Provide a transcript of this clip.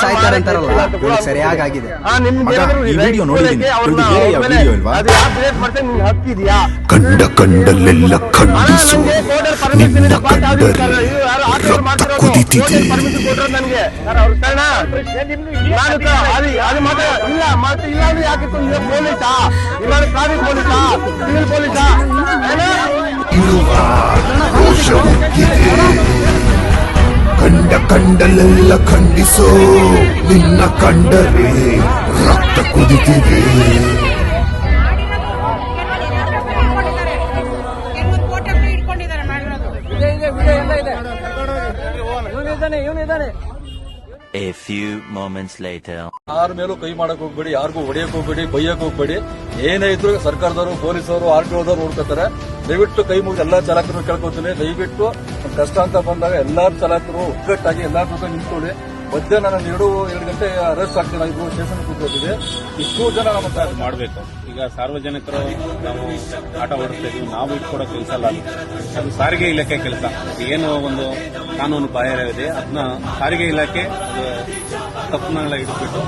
ಸಾಯ್ತಾರೆ ಅಂತಾರಲ್ಲ ಇವ್ರಿಗೆ ಸರಿಯಾಗಿ ಆಗಿದೆ. ಈ ವಿಡಿಯೋ ನೋಡಿದೀನಿ, ವಿಡಿಯೋ ಇಲ್ವಾ? ಕಂಡ ಕಂಡಲ್ಲೆಲ್ಲ ಖಂಡಿಸು, ನಿನ್ನ ಕಂಡರೆ ರಕ್ತ ಕುದಿತಿದೆ. ಇರುವ ರೋಷ ಉಕ್ಕಿದೆ. ಕಂಡ ಕಂಡಲ್ಲೆಲ್ಲ ಖಂಡಿಸೋ, ನಿನ್ನ ಕಂಡರೆ ರಕ್ತ ಕುದಿತಿದೆ. A few moments later. ಯಾರ ಮೇಲೂ ಕೈ ಮಾಡಕ್ ಹೋಗ್ಬೇಡಿ, ಯಾರಿಗೂ ಹೊಡೆಯಕ್ ಹೋಗ್ಬೇಡಿ, ಬೈಯಕ್ ಹೋಗ್ಬೇಡಿ. ಏನೇ ಇದ್ರು ಸರ್ಕಾರದವರು, ಪೊಲೀಸರು, RTO ನೋಡ್ಕೊತಾರೆ. ದಯವಿಟ್ಟು ಕೈ ಮುಗಿದು ಎಲ್ಲಾ ಚಾಲಕರು ಕೇಳ್ಕೊತೀನಿ, ದಯವಿಟ್ಟು ಕಷ್ಟ ಅಂತ ಬಂದಾಗ ಎಲ್ಲಾರು ಚಾಲಕರು ಒಗ್ಗಟ್ಟಾಗಿ ಎಲ್ಲಾರ ಜೊತೆ ನಿಂತ್ಕೊಳ್ಳಿ. ಮಧ್ಯಾಹ್ನ ನಾನು 2 ಗಂಟೆ ಅರೆಸ್ಟ್ ಆಗ್ತೀನಿ, ಇದು ಸ್ಟೇಷನ್ ಕೂತ್ಕೊಳ್ತಿದೆ. ಇಷ್ಟು ಜನ ನಮ್ಮ ಮಾಡಬೇಕು. ಈಗ ಸಾರ್ವಜನಿಕರು ನಾವು ಆಟ ಓಡಿಸ್ತಾ ಇದೀವಿ, ನಾವು ಇಟ್ಕೊಡೋ ಕೆಲಸ ಅಲ್ಲ ಅದು ಸಾರಿಗೆ ಇಲಾಖೆ ಕೆಲಸ. ಏನು ಒಂದು ಕಾನೂನು ಬಾಹಿರ ಇದೆ ಅದನ್ನ ಸಾರಿಗೆ ಇಲಾಖೆ ತಪ್ಪನ್ನೆಲ್ಲ ಇಟ್ಬಿಟ್ಟು